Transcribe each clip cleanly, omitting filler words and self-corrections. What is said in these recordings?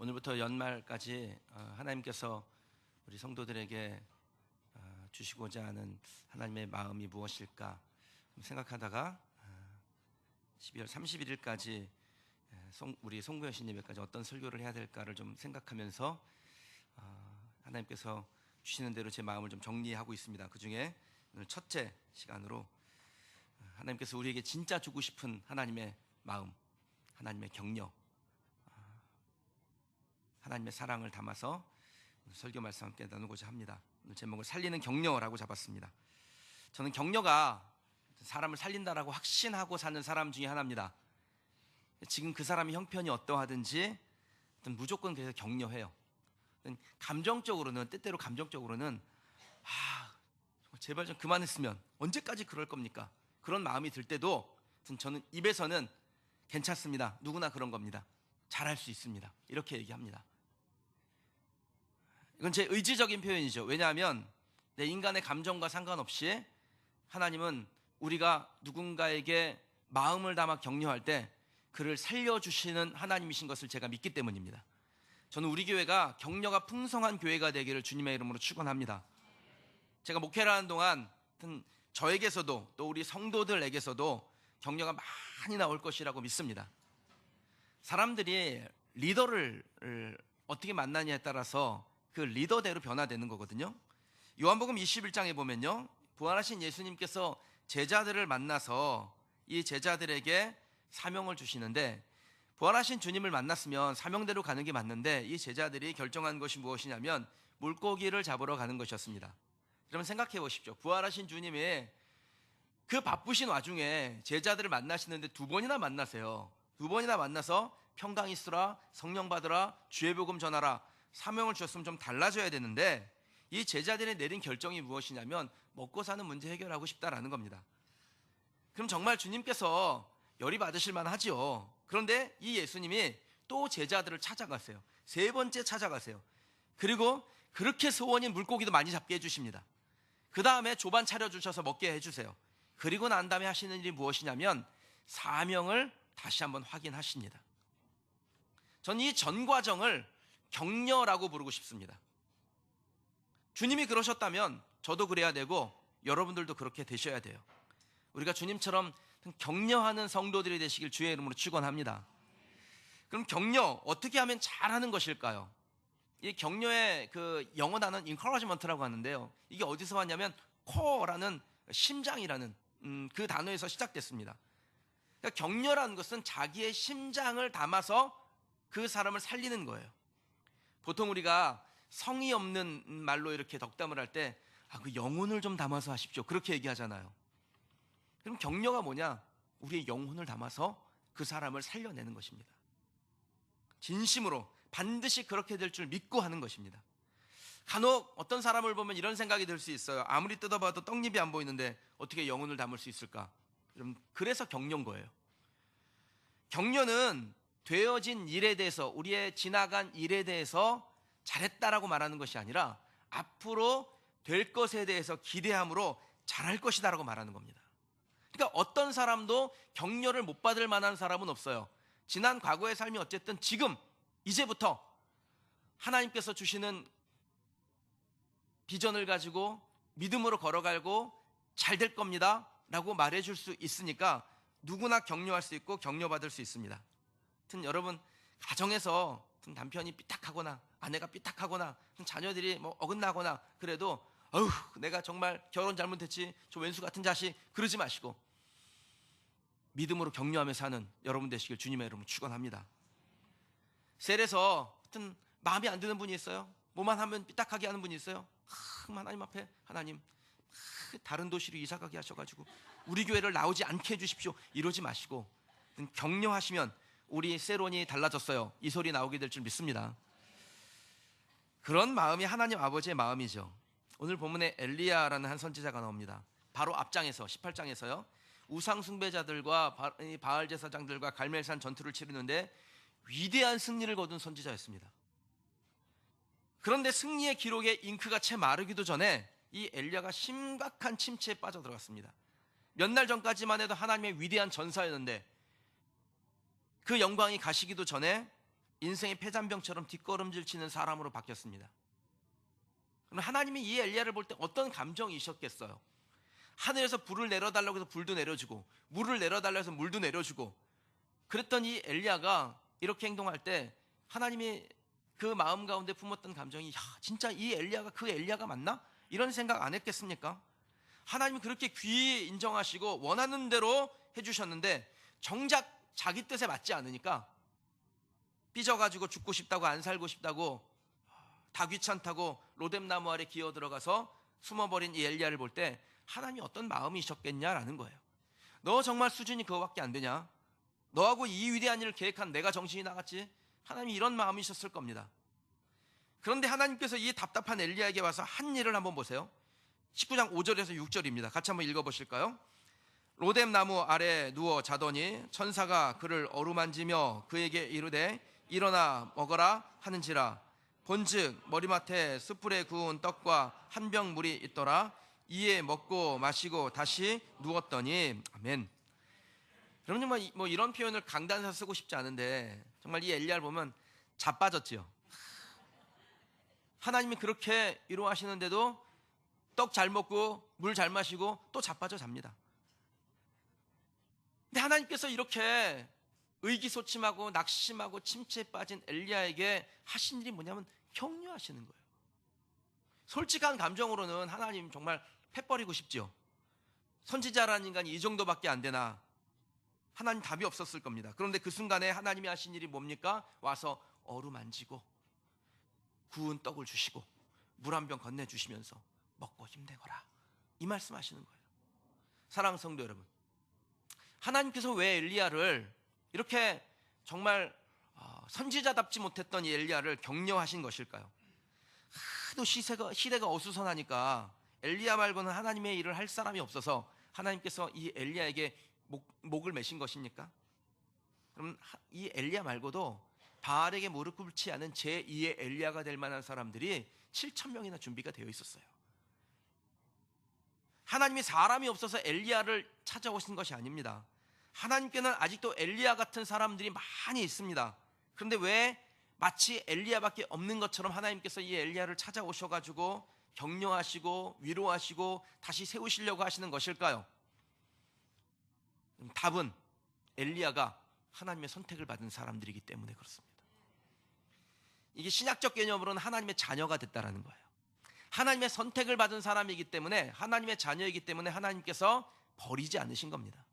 오늘부터 연말까지 하나님께서 우리 성도들에게 주시고자 하는 하나님의 마음이 무엇일까 생각하다가 12월 31일까지 우리 송구 여신 예배까지 어떤 설교를 해야 될까를 좀 생각하면서 하나님께서 주시는 대로 제 마음을 좀 정리하고 있습니다. 그 중에 오늘 첫째 시간으로 하나님께서 우리에게 진짜 주고 싶은 하나님의 마음, 하나님의 격려, 하나님의 사랑을 담아서 설교 말씀 함께 나누고자 합니다. 오늘 제목을 살리는 격려라고 잡았습니다. 저는 격려가 사람을 살린다라고 확신하고 사는 사람 중에 하나입니다. 지금 그 사람의 형편이 어떠하든지 무조건 그래서 격려해요. 감정적으로는, 때때로 감정적으로는 제발 좀 그만했으면, 언제까지 그럴 겁니까? 그런 마음이 들 때도 저는 입에서는 괜찮습니다, 누구나 그런 겁니다, 잘할 수 있습니다, 이렇게 얘기합니다. 이건 제 의지적인 표현이죠. 왜냐하면 내 인간의 감정과 상관없이 하나님은 우리가 누군가에게 마음을 담아 격려할 때 그를 살려주시는 하나님이신 것을 제가 믿기 때문입니다. 저는 우리 교회가 격려가 풍성한 교회가 되기를 주님의 이름으로 축원합니다. 제가 목회를 하는 동안 저에게서도 또 우리 성도들에게서도 격려가 많이 나올 것이라고 믿습니다. 사람들이 리더를 어떻게 만나냐에 따라서 그 리더대로 변화되는 거거든요. 요한복음 21장에 보면요, 부활하신 예수님께서 제자들을 만나서 이 제자들에게 사명을 주시는데, 부활하신 주님을 만났으면 사명대로 가는 게 맞는데 이 제자들이 결정한 것이 무엇이냐면 물고기를 잡으러 가는 것이었습니다. 여러분 생각해 보십시오. 부활하신 주님이 그 바쁘신 와중에 제자들을 만나시는데 두 번이나 만나세요. 두 번이나 만나서 평강 있으라, 성령 받으라, 주의 복음 전하라, 사명을 주셨으면 좀 달라져야 되는데 이 제자들이 내린 결정이 무엇이냐면 먹고 사는 문제 해결하고 싶다라는 겁니다. 그럼 정말 주님께서 열이 받으실 만하지요. 그런데 이 예수님이 또 제자들을 찾아가세요. 세 번째 찾아가세요. 그리고 그렇게 소원인 물고기도 많이 잡게 해주십니다. 그 다음에 조반 차려주셔서 먹게 해주세요. 그리고 난 다음에 하시는 일이 무엇이냐면 사명을 다시 한번 확인하십니다. 저는 이 전 과정을 격려라고 부르고 싶습니다. 주님이 그러셨다면 저도 그래야 되고 여러분들도 그렇게 되셔야 돼요. 우리가 주님처럼 격려하는 성도들이 되시길 주의 이름으로 축원합니다. 그럼 격려 어떻게 하면 잘하는 것일까요? 이 격려의 그 영어 단어는 encouragement라고 하는데요, 이게 어디서 왔냐면 core라는, 심장이라는 그 단어에서 시작됐습니다. 그러니까 격려라는 것은 자기의 심장을 담아서 그 사람을 살리는 거예요. 보통 우리가 성의 없는 말로 이렇게 덕담을 할 때 그 영혼을 좀 담아서 하십시오, 그렇게 얘기하잖아요. 그럼 격려가 뭐냐? 우리의 영혼을 담아서 그 사람을 살려내는 것입니다. 진심으로 반드시 그렇게 될 줄 믿고 하는 것입니다. 간혹 어떤 사람을 보면 이런 생각이 들 수 있어요. 아무리 뜯어봐도 떡잎이 안 보이는데 어떻게 영혼을 담을 수 있을까? 그래서 격려인 거예요. 격려는 되어진 일에 대해서, 우리의 지나간 일에 대해서 잘했다라고 말하는 것이 아니라 앞으로 될 것에 대해서 기대함으로 잘할 것이다라고 말하는 겁니다. 그러니까 어떤 사람도 격려를 못 받을 만한 사람은 없어요. 지난 과거의 삶이 어쨌든 지금 이제부터 하나님께서 주시는 비전을 가지고 믿음으로 걸어가고 잘 될 겁니다 라고 말해줄 수 있으니까 누구나 격려할 수 있고 격려받을 수 있습니다. 여러분 가정에서 남편이 삐딱하거나 아내가 삐딱하거나 자녀들이 어긋나거나 그래도 내가 정말 결혼 잘못했지, 저 왼수 같은 자식, 그러지 마시고 믿음으로 격려하며 사는 여러분 되시길 주님의 이름으로 축원합니다. 셀에서 마음에 안 드는 분이 있어요? 뭐만 하면 삐딱하게 하는 분이 있어요? 하나님 앞에, 하나님 다른 도시로 이사 가게 하셔가지고 우리 교회를 나오지 않게 해주십시오, 이러지 마시고 격려하시면 우리 세론이 달라졌어요, 이 소리 나오게 될 줄 믿습니다. 그런 마음이 하나님 아버지의 마음이죠. 오늘 본문에 엘리야라는 한 선지자가 나옵니다. 바로 앞장에서 18장에서요 우상 숭배자들과 바알 제사장들과 갈멜산 전투를 치르는데 위대한 승리를 거둔 선지자였습니다. 그런데 승리의 기록에 잉크가 채 마르기도 전에 이 엘리야가 심각한 침체에 빠져들어갔습니다. 몇 날 전까지만 해도 하나님의 위대한 전사였는데 그 영광이 가시기도 전에 인생의 폐잔병처럼 뒷걸음질 치는 사람으로 바뀌었습니다. 그럼 하나님이 이 엘리야를 볼 때 어떤 감정이셨겠어요? 하늘에서 불을 내려달라고 해서 불도 내려주고 물을 내려달라고 해서 물도 내려주고 그랬던 이 엘리야가 이렇게 행동할 때 하나님이 그 마음 가운데 품었던 감정이 진짜 이 엘리야가 그 엘리야가 맞나? 이런 생각 안 했겠습니까? 하나님이 그렇게 귀히 인정하시고 원하는 대로 해주셨는데 정작 자기 뜻에 맞지 않으니까 삐져가지고 죽고 싶다고 안 살고 싶다고 다 귀찮다고 로뎀나무 아래 기어 들어가서 숨어버린 이 엘리야를 볼 때 하나님이 어떤 마음이셨겠냐라는 거예요. 너 정말 수준이 그거밖에 안 되냐? 너하고 이 위대한 일을 계획한 내가 정신이 나갔지? 하나님이 이런 마음이셨을 겁니다. 그런데 하나님께서 이 답답한 엘리야에게 와서 한 일을 한번 보세요. 19장 5절에서 6절입니다. 같이 한번 읽어보실까요? 로뎀나무 아래 누워 자더니 천사가 그를 어루만지며 그에게 이르되 일어나 먹어라 하는지라. 본즉 머리맡에 숯불에 구운 떡과 한 병 물이 있더라. 이에 먹고 마시고 다시 누웠더니. 아멘. 여러분 정말 뭐 이런 표현을 강단에서 쓰고 싶지 않은데 정말 이 엘리야를 보면 자빠졌지요. 하나님이 그렇게 위로하시는데도 떡 잘 먹고 물 잘 마시고 또 자빠져 잡니다. 근데 하나님께서 이렇게 의기소침하고 낙심하고 침체에 빠진 엘리야에게 하신 일이 뭐냐면 격려하시는 거예요. 솔직한 감정으로는 하나님 정말 패버리고 싶죠. 선지자라는 인간이 이 정도밖에 안 되나. 하나님 답이 없었을 겁니다. 그런데 그 순간에 하나님이 하신 일이 뭡니까? 와서 어루만지고 구운 떡을 주시고 물 한 병 건네주시면서 먹고 힘내거라, 이 말씀 하시는 거예요. 사랑하는 성도 여러분, 하나님께서 왜 엘리야를 이렇게 정말 선지자답지 못했던 이 엘리야를 격려하신 것일까요? 하도 시대가 어수선하니까 엘리야 말고는 하나님의 일을 할 사람이 없어서 하나님께서 이 엘리야에게 목을 매신 것입니까? 그럼 이 엘리야 말고도 바알에게 무릎 꿇지 않은 제2의 엘리야가 될 만한 사람들이 7,000명이나 준비가 되어 있었어요. 하나님이 사람이 없어서 엘리야를 찾아오신 것이 아닙니다. 하나님께는 아직도 엘리야 같은 사람들이 많이 있습니다. 그런데 왜 마치 엘리야밖에 없는 것처럼 하나님께서 이 엘리야를 찾아오셔가지고 격려하시고 위로하시고 다시 세우시려고 하시는 것일까요? 답은 엘리야가 하나님의 선택을 받은 사람들이기 때문에 그렇습니다. 이게 신약적 개념으로는 하나님의 자녀가 됐다라는 거예요. 하나님의 선택을 받은 사람이기 때문에, 하나님의 자녀이기 때문에 하나님께서 버리지 않으신 겁니다.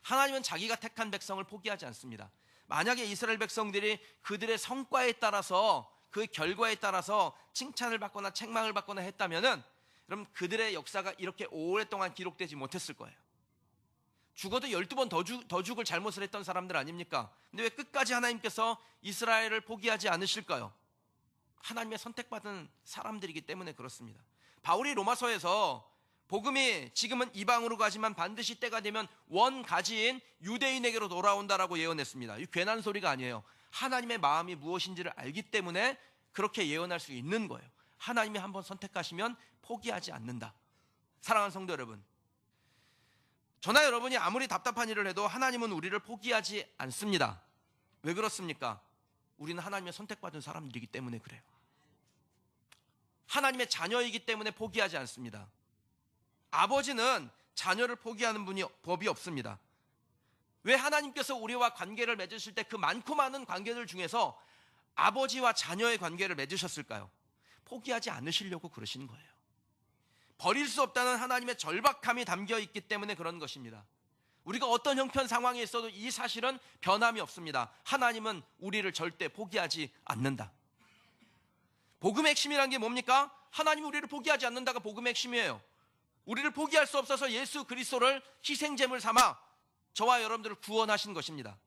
하나님은 자기가 택한 백성을 포기하지 않습니다. 만약에 이스라엘 백성들이 그들의 성과에 따라서, 그 결과에 따라서 칭찬을 받거나 책망을 받거나 했다면은 그럼 그들의 역사가 이렇게 오랫동안 기록되지 못했을 거예요. 죽어도 12번 더 죽을 잘못을 했던 사람들 아닙니까? 근데 왜 끝까지 하나님께서 이스라엘을 포기하지 않으실까요? 하나님의 선택받은 사람들이기 때문에 그렇습니다. 바울이 로마서에서 복음이 지금은 이방으로 가지만 반드시 때가 되면 원가지인 유대인에게로 돌아온다라고 예언했습니다. 이 괜한 소리가 아니에요. 하나님의 마음이 무엇인지를 알기 때문에 그렇게 예언할 수 있는 거예요. 하나님이 한번 선택하시면 포기하지 않는다. 사랑하는 성도 여러분, 저나 여러분이 아무리 답답한 일을 해도 하나님은 우리를 포기하지 않습니다. 왜 그렇습니까? 우리는 하나님의 선택받은 사람들이기 때문에 그래요. 하나님의 자녀이기 때문에 포기하지 않습니다. 아버지는 자녀를 포기하는 법이 없습니다. 왜 하나님께서 우리와 관계를 맺으실 때 그 많고 많은 관계들 중에서 아버지와 자녀의 관계를 맺으셨을까요? 포기하지 않으시려고 그러시는 거예요. 버릴 수 없다는 하나님의 절박함이 담겨 있기 때문에 그런 것입니다. 우리가 어떤 형편 상황에 있어도 이 사실은 변함이 없습니다. 하나님은 우리를 절대 포기하지 않는다. 복음의 핵심이라는 게 뭡니까? 하나님이 우리를 포기하지 않는다가 복음의 핵심이에요. 우리를 포기할 수 없어서 예수 그리스도를 희생제물 삼아 저와 여러분들을 구원하신 것입니다.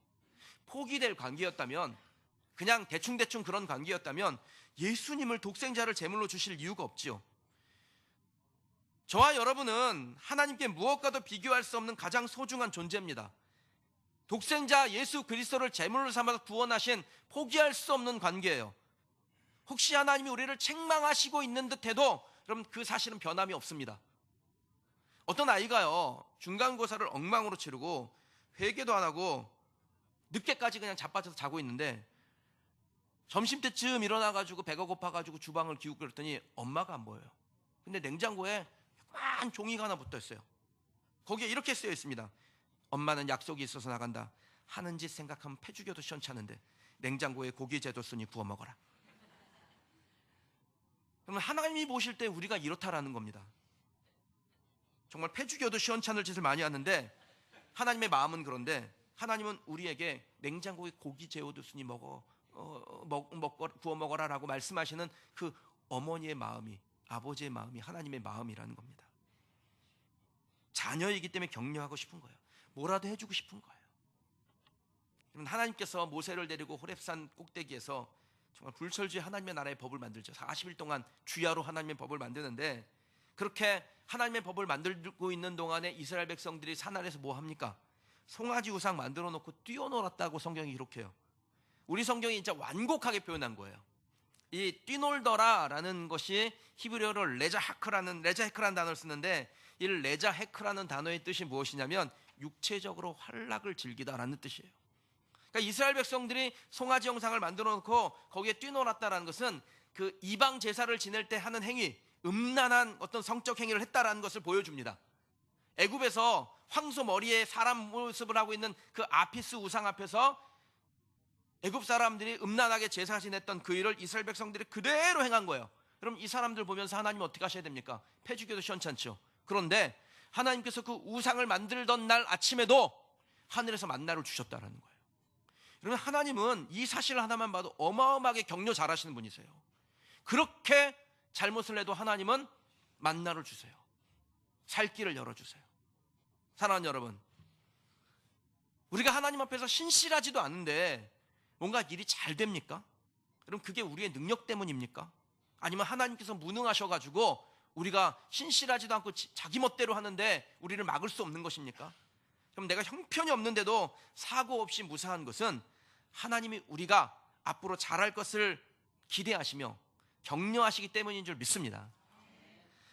포기될 관계였다면, 그냥 대충 그런 관계였다면 예수님을 독생자를 제물로 주실 이유가 없지요. 저와 여러분은 하나님께 무엇과도 비교할 수 없는 가장 소중한 존재입니다. 독생자 예수 그리스도를 제물로 삼아서 구원하신 포기할 수 없는 관계예요. 혹시 하나님이 우리를 책망하시고 있는 듯해도 그럼 그 사실은 변함이 없습니다. 어떤 아이가요, 중간고사를 엉망으로 치르고 회개도 안 하고 늦게까지 그냥 자빠져서 자고 있는데 점심때쯤 일어나가지고 배가 고파가지고 주방을 기웃고 그랬더니 엄마가 안 보여요. 근데 냉장고에 조그만 종이가 하나 붙어 있어요. 거기에 이렇게 쓰여 있습니다. 엄마는 약속이 있어서 나간다. 하는 짓 생각하면 패 죽여도 시원찮은데 냉장고에 고기 재뒀으니 구워 먹어라. 그러면 하나님이 보실 때 우리가 이렇다라는 겁니다. 정말 패 죽여도 시원찮을 짓을 많이 하는데 하나님의 마음은 그런데 하나님은 우리에게 냉장고에 고기 재워뒀으니 구워 먹어라 라고 말씀하시는 그 어머니의 마음이, 아버지의 마음이 하나님의 마음이라는 겁니다. 자녀이기 때문에 격려하고 싶은 거예요. 뭐라도 해주고 싶은 거예요. 하나님께서 모세를 데리고 호렙산 꼭대기에서 정말 불철주의 하나님의 나라의 법을 만들죠. 40일 동안 주야로 하나님의 법을 만드는데, 그렇게 하나님의 법을 만들고 있는 동안에 이스라엘 백성들이 산 아래에서 뭐 합니까? 송아지 우상 만들어 놓고 뛰어놀았다고 성경이 기록해요. 우리 성경이 진짜 완곡하게 표현한 거예요. 이 뛰놀더라라는 것이 히브리어로 레자헤크라는 단어를 쓰는데, 이 레자헤크라는 단어의 뜻이 무엇이냐면 육체적으로 활락을 즐기다라는 뜻이에요. 그러니까 이스라엘 백성들이 송아지 형상을 만들어 놓고 거기에 뛰놀았다라는 것은 그 이방 제사를 지낼 때 하는 행위, 음란한 어떤 성적 행위를 했다라는 것을 보여줍니다. 애굽에서 황소 머리에 사람 모습을 하고 있는 그 아피스 우상 앞에서 애굽 사람들이 음란하게 제사 지냈던 그 일을 이스라엘 백성들이 그대로 행한 거예요. 그럼 이 사람들 보면서 하나님 어떻게 하셔야 됩니까? 패 죽여도 시원찮죠. 그런데 하나님께서 그 우상을 만들던 날 아침에도 하늘에서 만나를 주셨다라는 거예요. 그러면 하나님은 이 사실 하나만 봐도 어마어마하게 격려 잘하시는 분이세요. 그렇게 잘못을 해도 하나님은 만나를 주세요. 살 길을 열어주세요. 사랑하는 여러분, 우리가 하나님 앞에서 신실하지도 않은데 뭔가 일이 잘 됩니까? 그럼 그게 우리의 능력 때문입니까? 아니면 하나님께서 무능하셔가지고 우리가 신실하지도 않고 자기 멋대로 하는데 우리를 막을 수 없는 것입니까? 그럼 내가 형편이 없는데도 사고 없이 무사한 것은 하나님이 우리가 앞으로 잘할 것을 기대하시며 격려하시기 때문인 줄 믿습니다.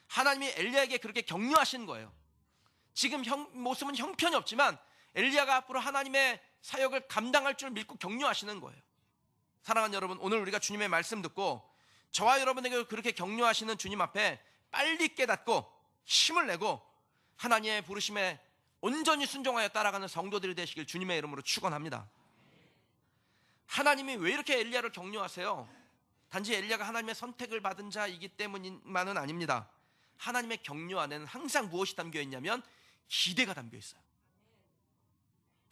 하나님이 엘리야에게 그렇게 격려하신 거예요. 지금 모습은 형편이 없지만 엘리야가 앞으로 하나님의 사역을 감당할 줄 믿고 격려하시는 거예요. 사랑하는 여러분, 오늘 우리가 주님의 말씀 듣고 저와 여러분에게 그렇게 격려하시는 주님 앞에 빨리 깨닫고 힘을 내고 하나님의 부르심에 온전히 순종하여 따라가는 성도들이 되시길 주님의 이름으로 축원합니다. 하나님이 왜 이렇게 엘리야를 격려하세요? 단지 엘리야가 하나님의 선택을 받은 자이기 때문만은 아닙니다. 하나님의 격려 안에는 항상 무엇이 담겨 있냐면 기대가 담겨 있어요.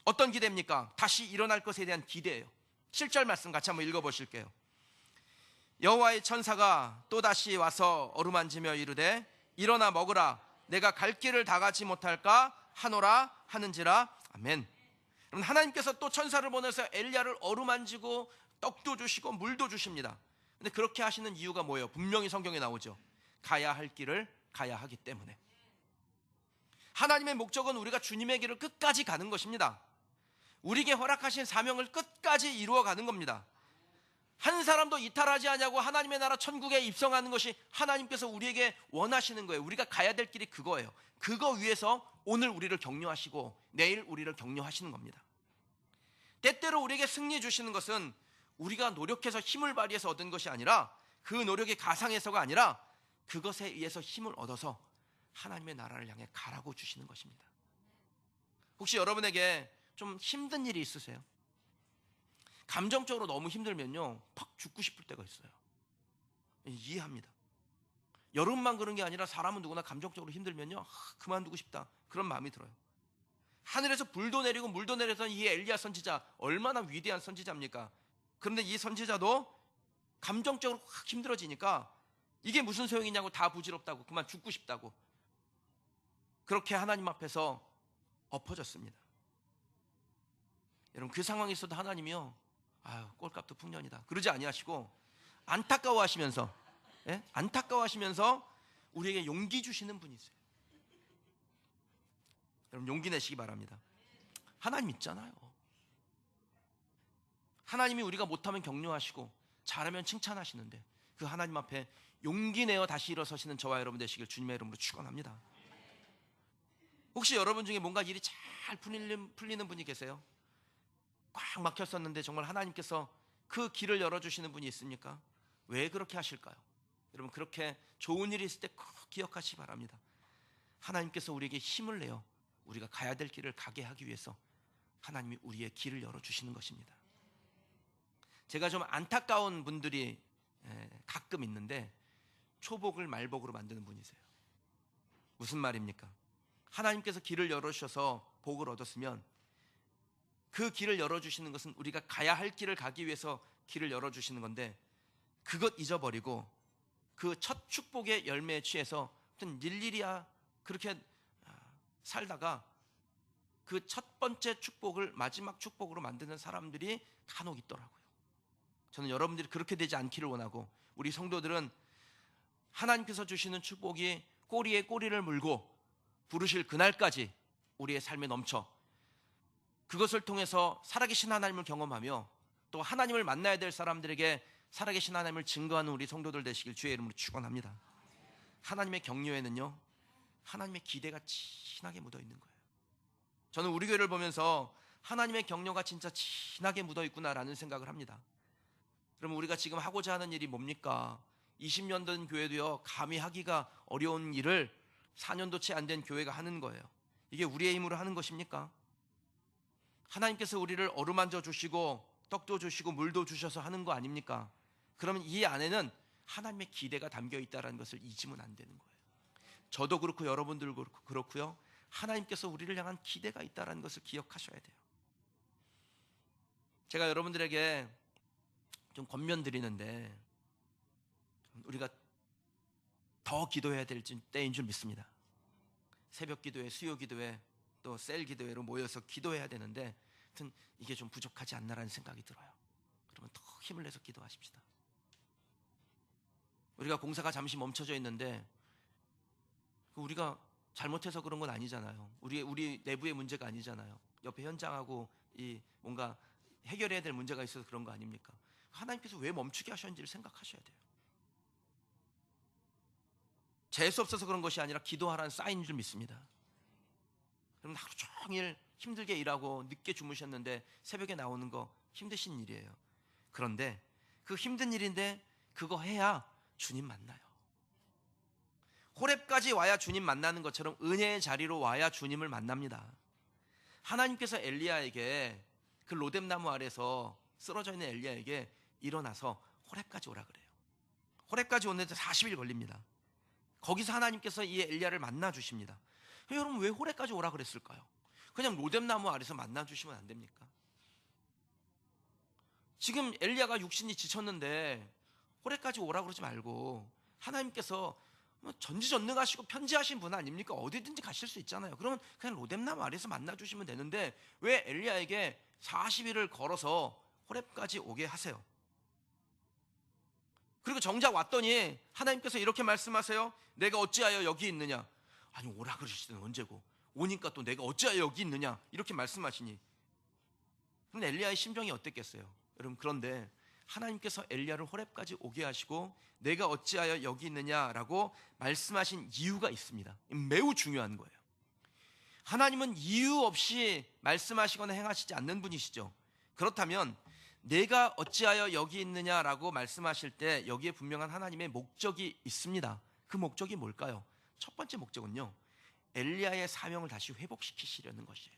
어떤 기대입니까? 다시 일어날 것에 대한 기대예요. 7절 말씀 같이 한번 읽어보실게요. 여호와의 천사가 또다시 와서 어루만지며 이르되 일어나 먹으라. 내가 갈 길을 다 가지 못할까 하노라 하는지라. 아멘. 여러분, 하나님께서 또 천사를 보내서 엘리야를 어루만지고 떡도 주시고 물도 주십니다. 근데 그렇게 하시는 이유가 뭐예요? 분명히 성경에 나오죠. 가야 할 길을 가야 하기 때문에. 하나님의 목적은 우리가 주님의 길을 끝까지 가는 것입니다. 우리에게 허락하신 사명을 끝까지 이루어가는 겁니다. 한 사람도 이탈하지 않냐고 하나님의 나라 천국에 입성하는 것이 하나님께서 우리에게 원하시는 거예요. 우리가 가야 될 길이 그거예요. 그거 위해서 오늘 우리를 격려하시고 내일 우리를 격려하시는 겁니다. 때때로 우리에게 승리 주시는 것은 우리가 노력해서 힘을 발휘해서 얻은 것이 아니라, 그 노력이 가상해서가 아니라 그것에 의해서 힘을 얻어서 하나님의 나라를 향해 가라고 주시는 것입니다. 혹시 여러분에게 좀 힘든 일이 있으세요? 감정적으로 너무 힘들면요 팍 죽고 싶을 때가 있어요. 이해합니다. 여러분만 그런 게 아니라 사람은 누구나 감정적으로 힘들면요 그만두고 싶다, 그런 마음이 들어요. 하늘에서 불도 내리고 물도 내렸던 이 엘리야 선지자, 얼마나 위대한 선지자입니까? 그런데 이 선지자도 감정적으로 확 힘들어지니까 이게 무슨 소용이냐고, 다 부질없다고, 그만 죽고 싶다고, 그렇게 하나님 앞에서 엎어졌습니다. 여러분, 그 상황에 있어도 하나님이요, 아유 꼴값도 풍년이다 그러지 아니하시고 안타까워하시면서 우리에게 용기 주시는 분이세요. 여러분, 용기 내시기 바랍니다. 하나님 있잖아요. 하나님이 우리가 못하면 격려하시고 잘하면 칭찬하시는데 그 하나님 앞에 용기 내어 다시 일어서시는 저와 여러분 되시길 주님의 이름으로 축원합니다. 혹시 여러분 중에 뭔가 일이 잘 풀리는 분이 계세요? 꽉 막혔었는데 정말 하나님께서 그 길을 열어주시는 분이 있습니까? 왜 그렇게 하실까요? 여러분, 그렇게 좋은 일이 있을 때 꼭 기억하시기 바랍니다. 하나님께서 우리에게 힘을 내어 우리가 가야 될 길을 가게 하기 위해서 하나님이 우리의 길을 열어주시는 것입니다. 제가 좀 안타까운 분들이 가끔 있는데 초복을 말복으로 만드는 분이세요. 무슨 말입니까? 하나님께서 길을 열어주셔서 복을 얻었으면 그 길을 열어주시는 것은 우리가 가야 할 길을 가기 위해서 길을 열어주시는 건데, 그것 잊어버리고 그 첫 축복의 열매에 취해서 일일이야 그렇게 살다가 그 첫 번째 축복을 마지막 축복으로 만드는 사람들이 간혹 있더라고요. 저는 여러분들이 그렇게 되지 않기를 원하고, 우리 성도들은 하나님께서 주시는 축복이 꼬리에 꼬리를 물고 부르실 그날까지 우리의 삶에 넘쳐 그것을 통해서 살아계신 하나님을 경험하며 또 하나님을 만나야 될 사람들에게 살아계신 하나님을 증거하는 우리 성도들 되시길 주의 이름으로 축원합니다. 하나님의 격려에는요, 하나님의 기대가 진하게 묻어 있는 거예요. 저는 우리 교회를 보면서 하나님의 격려가 진짜 진하게 묻어 있구나라는 생각을 합니다. 그러면 우리가 지금 하고자 하는 일이 뭡니까? 20년 된 교회도요, 감히 하기가 어려운 일을 4년도 채 안 된 교회가 하는 거예요. 이게 우리의 힘으로 하는 것입니까? 하나님께서 우리를 어루만져 주시고 떡도 주시고 물도 주셔서 하는 거 아닙니까? 그러면 이 안에는 하나님의 기대가 담겨 있다는 것을 잊으면 안 되는 거예요. 저도 그렇고 여러분들도 그렇고요, 하나님께서 우리를 향한 기대가 있다는 것을 기억하셔야 돼요. 제가 여러분들에게 좀 권면드리는데, 우리가 더 기도해야 될 때인 줄 믿습니다. 새벽 기도회, 수요 기도회, 또 셀 기도회로 모여서 기도해야 되는데, 하여튼 이게 좀 부족하지 않나라는 생각이 들어요. 그러면 더 힘을 내서 기도하십시다. 우리가 공사가 잠시 멈춰져 있는데 우리가 잘못해서 그런 건 아니잖아요. 우리 내부의 문제가 아니잖아요. 옆에 현장하고 이 뭔가 해결해야 될 문제가 있어서 그런 거 아닙니까? 하나님께서 왜 멈추게 하셨는지를 생각하셔야 돼요. 재수 없어서 그런 것이 아니라 기도하라는 사인인 줄 믿습니다. 그럼 하루 종일 힘들게 일하고 늦게 주무셨는데 새벽에 나오는 거 힘드신 일이에요. 그런데 그 힘든 일인데 그거 해야 주님 만나요. 호렙까지 와야 주님 만나는 것처럼 은혜의 자리로 와야 주님을 만납니다. 하나님께서 엘리야에게, 그 로뎀나무 아래서 쓰러져 있는 엘리야에게 일어나서 호렙까지 오라 그래요. 호렙까지 오는데 40일 걸립니다. 거기서 하나님께서 이 엘리야를 만나 주십니다. 여러분, 왜 호렙까지 오라 그랬을까요? 그냥 로뎀나무 아래서 만나 주시면 안 됩니까? 지금 엘리야가 육신이 지쳤는데 호렙까지 오라 그러지 말고, 하나님께서 전지전능하시고 편지하신 분 아닙니까? 어디든지 가실 수 있잖아요. 그러면 그냥 로뎀나무 아래서 만나 주시면 되는데 왜 엘리야에게 40일을 걸어서 호렙까지 오게 하세요? 그리고 정작 왔더니 하나님께서 이렇게 말씀하세요. 내가 어찌하여 여기 있느냐? 아니, 오라 그러시던 언제고, 오니까 또 내가 어찌하여 여기 있느냐 이렇게 말씀하시니, 그럼 엘리야의 심정이 어땠겠어요? 여러분, 그런데 하나님께서 엘리야를 호렙까지 오게 하시고 내가 어찌하여 여기 있느냐라고 말씀하신 이유가 있습니다. 매우 중요한 거예요. 하나님은 이유 없이 말씀하시거나 행하시지 않는 분이시죠. 그렇다면 내가 어찌하여 여기 있느냐라고 말씀하실 때 여기에 분명한 하나님의 목적이 있습니다. 그 목적이 뭘까요? 첫 번째 목적은요, 엘리야의 사명을 다시 회복시키시려는 것이에요.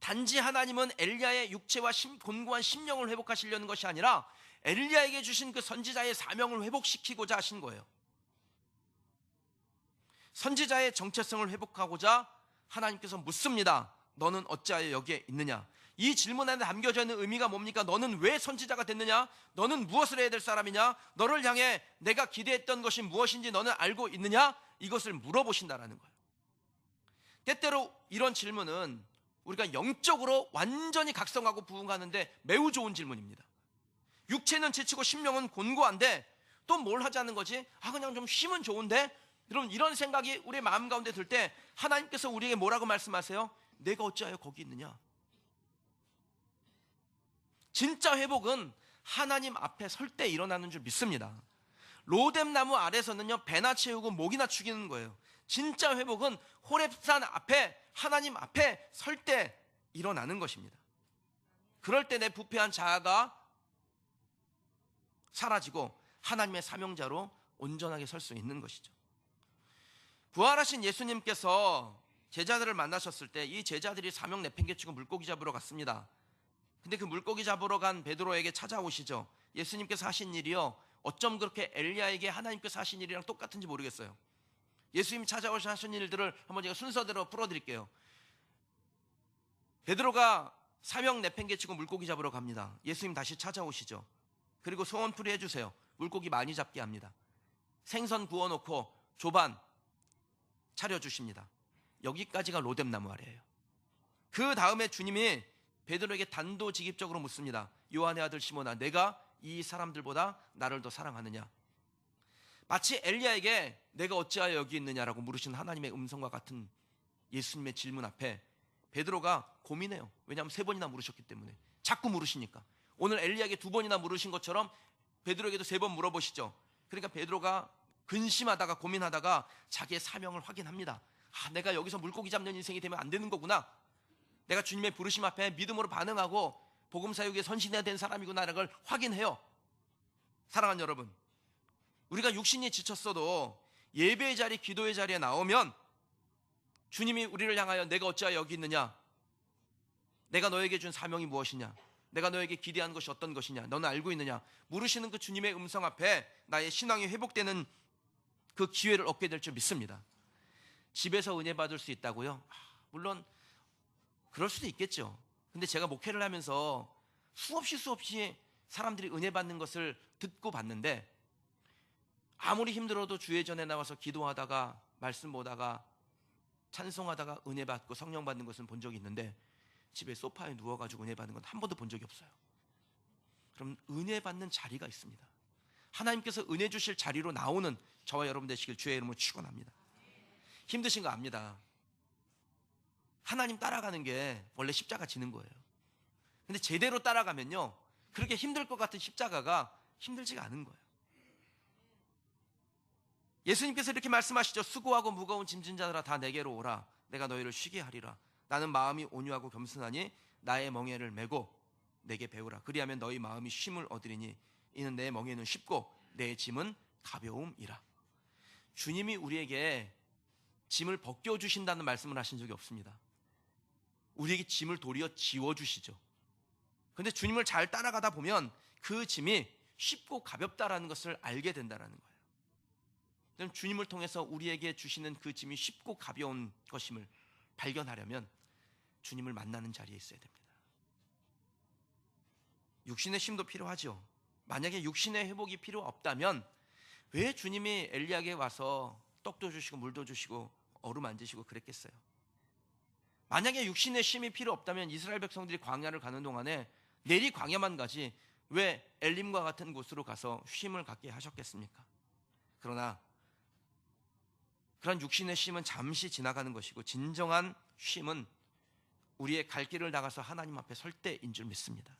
단지 하나님은 엘리야의 육체와 곤고한 심령을 회복하시려는 것이 아니라 엘리야에게 주신 그 선지자의 사명을 회복시키고자 하신 거예요. 선지자의 정체성을 회복하고자 하나님께서 묻습니다. 너는 어찌하여 여기에 있느냐? 이 질문 안에 담겨져 있는 의미가 뭡니까? 너는 왜 선지자가 됐느냐? 너는 무엇을 해야 될 사람이냐? 너를 향해 내가 기대했던 것이 무엇인지 너는 알고 있느냐? 이것을 물어보신다라는 거예요. 때때로 이런 질문은 우리가 영적으로 완전히 각성하고 부흥하는데 매우 좋은 질문입니다. 육체는 지치고 심령은 곤고한데 또 뭘 하자는 거지? 그냥 좀 쉬면 좋은데? 여러분, 이런 생각이 우리의 마음 가운데 들 때 하나님께서 우리에게 뭐라고 말씀하세요? 내가 어찌하여 거기 있느냐? 진짜 회복은 하나님 앞에 설 때 일어나는 줄 믿습니다. 로뎀나무 아래서는요, 배나 채우고 목이나 축이는 거예요. 진짜 회복은 호렙산 앞에, 하나님 앞에 설 때 일어나는 것입니다. 그럴 때 내 부패한 자아가 사라지고 하나님의 사명자로 온전하게 설 수 있는 것이죠. 부활하신 예수님께서 제자들을 만나셨을 때 이 제자들이 사명 내팽개치고 물고기 잡으러 갔습니다. 근데 그 물고기 잡으러 간 베드로에게 찾아오시죠. 예수님께서 하신 일이요, 어쩜 그렇게 엘리야에게 하나님께서 하신 일이랑 똑같은지 모르겠어요. 예수님이 찾아오셔서 하신 일들을 한번 제가 순서대로 풀어드릴게요. 베드로가 사명 내팽개치고 물고기 잡으러 갑니다. 예수님 다시 찾아오시죠. 그리고 소원풀이 해주세요. 물고기 많이 잡게 합니다. 생선 구워놓고 조반 차려주십니다. 여기까지가 로뎀나무 아래예요. 그 다음에 주님이 베드로에게 단도직입적으로 묻습니다. 요한의 아들 시몬아, 내가 이 사람들보다 나를 더 사랑하느냐? 마치 엘리야에게 내가 어찌하여 여기 있느냐라고 물으신 하나님의 음성과 같은 예수님의 질문 앞에 베드로가 고민해요. 왜냐하면 3번이나 물으셨기 때문에. 자꾸 물으시니까. 오늘 엘리야에게 2번이나 물으신 것처럼 베드로에게도 3번 물어보시죠. 그러니까 베드로가 근심하다가 고민하다가 자기의 사명을 확인합니다. 내가 여기서 물고기 잡는 인생이 되면 안 되는 거구나. 내가 주님의 부르심 앞에 믿음으로 반응하고 복음 사역에 선신해야 되는 사람이구나라는 걸 확인해요. 사랑하는 여러분, 우리가 육신이 지쳤어도 예배의 자리, 기도의 자리에 나오면 주님이 우리를 향하여 내가 어찌하여 여기 있느냐? 내가 너에게 준 사명이 무엇이냐? 내가 너에게 기대한 것이 어떤 것이냐? 너는 알고 있느냐? 물으시는 그 주님의 음성 앞에 나의 신앙이 회복되는 그 기회를 얻게 될 줄 믿습니다. 집에서 은혜 받을 수 있다고요? 물론 그럴 수도 있겠죠. 근데 제가 목회를 하면서 수없이 사람들이 은혜 받는 것을 듣고 봤는데, 아무리 힘들어도 주의 전에 나와서 기도하다가 말씀 보다가 찬송하다가 은혜 받고 성령 받는 것은 본 적이 있는데, 집에 소파에 누워가지고 은혜 받는 건 한 번도 본 적이 없어요. 그럼 은혜 받는 자리가 있습니다. 하나님께서 은혜 주실 자리로 나오는 저와 여러분 되시길 주의 이름으로 축원합니다. 힘드신 거 압니다. 하나님 따라가는 게 원래 십자가 지는 거예요. 근데 제대로 따라가면요, 그렇게 힘들 것 같은 십자가가 힘들지가 않은 거예요. 예수님께서 이렇게 말씀하시죠. 수고하고 무거운 짐진 자들아 다 내게로 오라. 내가 너희를 쉬게 하리라. 나는 마음이 온유하고 겸손하니 나의 멍에를 메고 내게 배우라. 그리하면 너희 마음이 쉼을 얻으리니 이는 내 멍에는 쉽고 내 짐은 가벼움이라. 주님이 우리에게 짐을 벗겨주신다는 말씀을 하신 적이 없습니다. 우리에게 짐을 도리어 지워주시죠. 그런데 주님을 잘 따라가다 보면 그 짐이 쉽고 가볍다라는 것을 알게 된다는 거예요. 주님을 통해서 우리에게 주시는 그 짐이 쉽고 가벼운 것임을 발견하려면 주님을 만나는 자리에 있어야 됩니다. 육신의 힘도 필요하죠. 만약에 육신의 회복이 필요 없다면 왜 주님이 엘리야에게 와서 떡도 주시고 물도 주시고 어루만지시고 그랬겠어요? 만약에 육신의 쉼이 필요 없다면 이스라엘 백성들이 광야를 가는 동안에 내리 광야만 가지 왜 엘림과 같은 곳으로 가서 쉼을 갖게 하셨겠습니까? 그러나 그런 육신의 쉼은 잠시 지나가는 것이고 진정한 쉼은 우리의 갈 길을 나가서 하나님 앞에 설 때인 줄 믿습니다.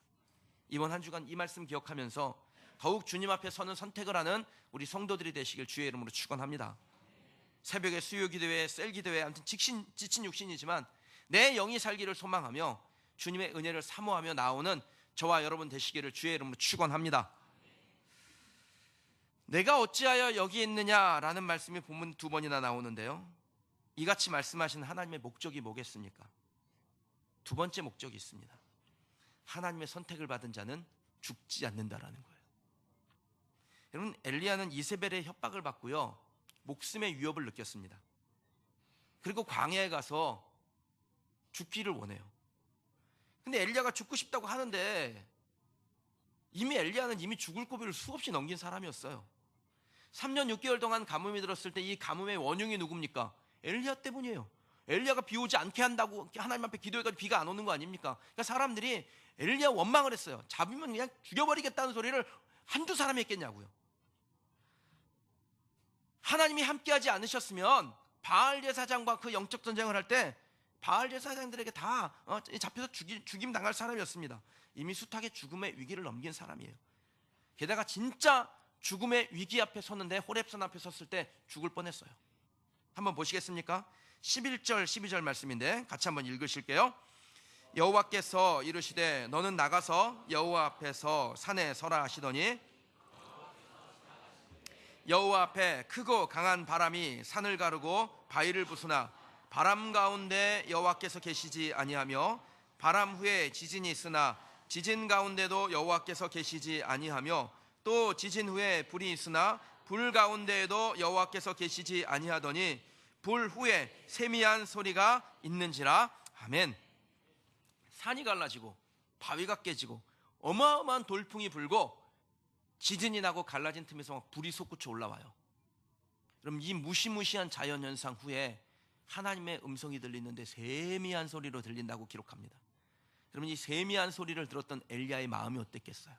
이번 한 주간 이 말씀 기억하면서 더욱 주님 앞에 서는 선택을 하는 우리 성도들이 되시길 주의 이름으로 축원합니다. 새벽에 수요 기도회, 셀 기도회, 아무튼 지친 육신이지만 내 영이 살기를 소망하며 주님의 은혜를 사모하며 나오는 저와 여러분 되시기를 주의 이름으로 축원합니다. 내가 어찌하여 여기 있느냐라는 말씀이 본문 2번이나 나오는데요, 이같이 말씀하신 하나님의 목적이 뭐겠습니까? 2번째 목적이 있습니다. 하나님의 선택을 받은 자는 죽지 않는다라는 거예요. 여러분, 엘리야는 이세벨의 협박을 받고요, 목숨의 위협을 느꼈습니다. 그리고 광야에 가서 죽기를 원해요. 근데 엘리야가 죽고 싶다고 하는데 엘리야는 이미 죽을 고비를 수없이 넘긴 사람이었어요. 3년 6개월 동안 가뭄이 들었을 때 이 가뭄의 원흉이 누굽니까? 엘리야 때문이에요. 엘리야가 비 오지 않게 한다고 하나님 앞에 기도해가지고 비가 안 오는 거 아닙니까? 그러니까 사람들이 엘리야 원망을 했어요. 잡으면 그냥 죽여버리겠다는 소리를 한두 사람이 했겠냐고요. 하나님이 함께하지 않으셨으면 바알 제사장과 그 영적 전쟁을 할 때 바알 제사장들에게 다 잡혀서 죽임 당할 사람이었습니다. 이미 숱하게 죽음의 위기를 넘긴 사람이에요. 게다가 진짜 죽음의 위기 앞에 섰는데, 호렙산 앞에 섰을 때 죽을 뻔했어요. 한번 보시겠습니까? 11절 12절 말씀인데 같이 한번 읽으실게요. 여호와께서 이르시되 너는 나가서 여호와 앞에서 산에 서라 하시더니 여호와 앞에 크고 강한 바람이 산을 가르고 바위를 부수나 바람 가운데 여호와께서 계시지 아니하며 바람 후에 지진이 있으나 지진 가운데도 여호와께서 계시지 아니하며 또 지진 후에 불이 있으나 불 가운데에도 여호와께서 계시지 아니하더니 불 후에 세미한 소리가 있는지라. 아멘. 산이 갈라지고 바위가 깨지고 어마어마한 돌풍이 불고 지진이 나고 갈라진 틈에서 막 불이 솟구쳐 올라와요. 그럼 이 무시무시한 자연현상 후에 하나님의 음성이 들리는데 세미한 소리로 들린다고 기록합니다. 그러면 이 세미한 소리를 들었던 엘리야의 마음이 어땠겠어요?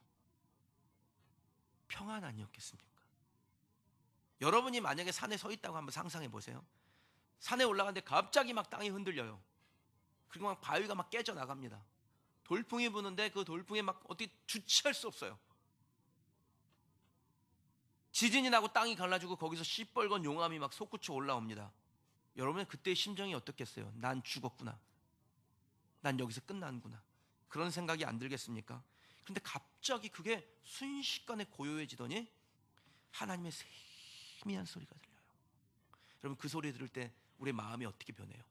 평안 아니었겠습니까? 여러분이 만약에 산에 서 있다고 한번 상상해 보세요. 산에 올라가는데 갑자기 막 땅이 흔들려요. 그리고 막 바위가 막 깨져 나갑니다. 돌풍이 부는데 그 돌풍에 막 어떻게 주체할 수 없어요. 지진이 나고 땅이 갈라지고 거기서 시뻘건 용암이 막 솟구쳐 올라옵니다. 여러분의 그때의 심정이 어떻겠어요? 난 죽었구나. 난 여기서 끝난구나. 그런 생각이 안 들겠습니까? 그런데 갑자기 그게 순식간에 고요해지더니 하나님의 세미한 소리가 들려요. 여러분, 그 소리 들을 때 우리의 마음이 어떻게 변해요?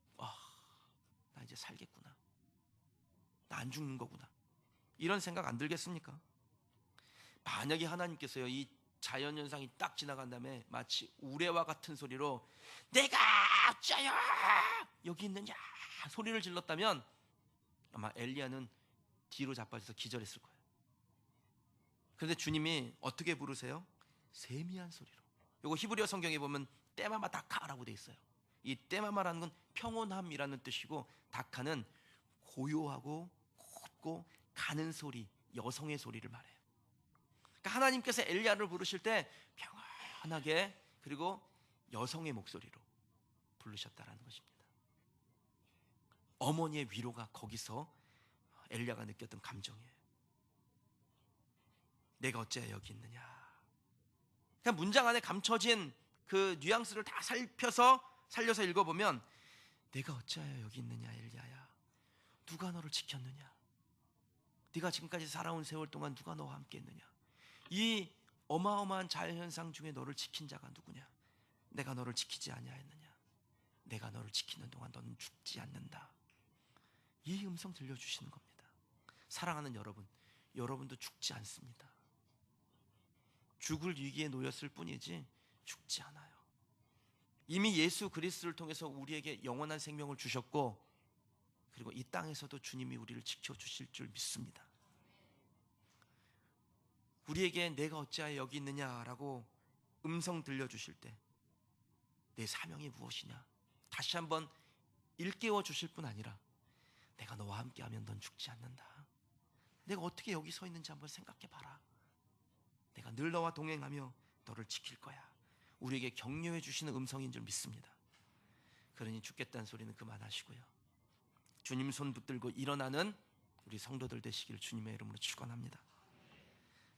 나 이제 살겠구나. 나 안 죽는 거구나. 이런 생각 안 들겠습니까? 만약에 하나님께서요, 이 자연현상이 딱 지나간 다음에 마치 우레와 같은 소리로 내가 어쩌요 여기 있느냐 소리를 질렀다면 아마 엘리야는 뒤로 자빠져서 기절했을 거예요. 그런데 주님이 어떻게 부르세요? 세미한 소리로. 이거 히브리어 성경에 보면 때마마 다카라고 돼 있어요. 이 때마마라는 건 평온함이라는 뜻이고 다카는 고요하고 곱고 가는 소리, 여성의 소리를 말해요. 그러니까 하나님께서 엘리야를 부르실 때 평안하게 그리고 여성의 목소리로 부르셨다라는 것입니다. 어머니의 위로가 거기서 엘리야가 느꼈던 감정이에요. 내가 어찌하여 여기 있느냐. 그냥 문장 안에 감춰진 그 뉘앙스를 다 살려서 읽어보면 내가 어찌하여 여기 있느냐 엘리야야. 누가 너를 지켰느냐. 네가 지금까지 살아온 세월 동안 누가 너와 함께 했느냐. 이 어마어마한 자연현상 중에 너를 지킨 자가 누구냐. 내가 너를 지키지 아니하였느냐. 내가 너를 지키는 동안 너는 죽지 않는다. 이 음성 들려주시는 겁니다. 사랑하는 여러분, 여러분도 죽지 않습니다. 죽을 위기에 놓였을 뿐이지 죽지 않아요. 이미 예수 그리스도를 통해서 우리에게 영원한 생명을 주셨고 그리고 이 땅에서도 주님이 우리를 지켜주실 줄 믿습니다. 우리에게 내가 어찌하여 여기 있느냐라고 음성 들려주실 때 내 사명이 무엇이냐 다시 한번 일깨워 주실 뿐 아니라 내가 너와 함께하면 넌 죽지 않는다. 내가 어떻게 여기 서 있는지 한번 생각해 봐라. 내가 늘 너와 동행하며 너를 지킬 거야. 우리에게 격려해 주시는 음성인 줄 믿습니다. 그러니 죽겠다는 소리는 그만하시고요. 주님 손 붙들고 일어나는 우리 성도들 되시기를 주님의 이름으로 축원합니다.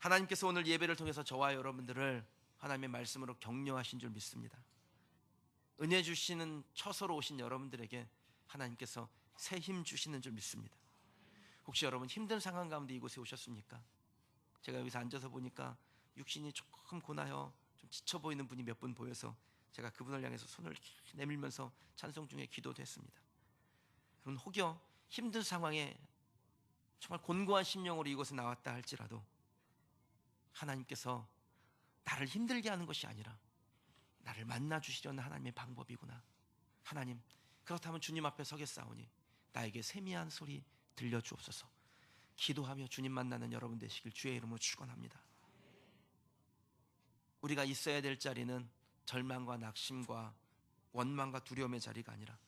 하나님께서 오늘 예배를 통해서 저와 여러분들을 하나님의 말씀으로 격려하신 줄 믿습니다. 은혜 주시는 처소로 오신 여러분들에게 하나님께서 새 힘 주시는 줄 믿습니다. 혹시 여러분 힘든 상황 가운데 이곳에 오셨습니까? 제가 여기서 앉아서 보니까 육신이 조금 고나요 좀 지쳐 보이는 분이 몇 분 보여서 제가 그분을 향해서 손을 내밀면서 찬송 중에 기도도 했습니다. 여러분 혹여 힘든 상황에 정말 곤고한 심령으로 이곳에 나왔다 할지라도 하나님께서 나를 힘들게 하는 것이 아니라 나를 만나주시려는 하나님의 방법이구나. 하나님, 그렇다면 주님 앞에 서겠사오니 나에게 세미한 소리 들려주옵소서. 기도하며 주님 만나는 여러분 되시길 주의 이름으로 축원합니다. 우리가 있어야 될 자리는 절망과 낙심과 원망과 두려움의 자리가 아니라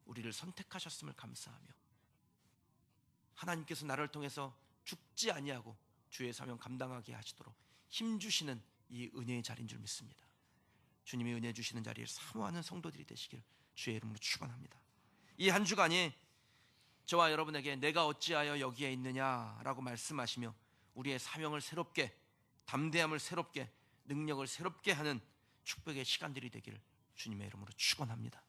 우리를 선택하셨음을 감사하며 하나님께서 나를 통해서 죽지 아니하고 주의 사명 감당하게 하시도록 힘주시는 이 은혜의 자리인 줄 믿습니다. 주님이 은혜 주시는 자리를 사모하는 성도들이 되시길 주의 이름으로 축원합니다. 이 한 주간이 저와 여러분에게 내가 어찌하여 여기에 있느냐라고 말씀하시며 우리의 사명을 새롭게, 담대함을 새롭게, 능력을 새롭게 하는 축복의 시간들이 되기를 주님의 이름으로 축원합니다.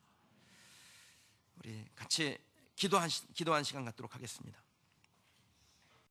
우리 같이 기도한 시간 갖도록 하겠습니다.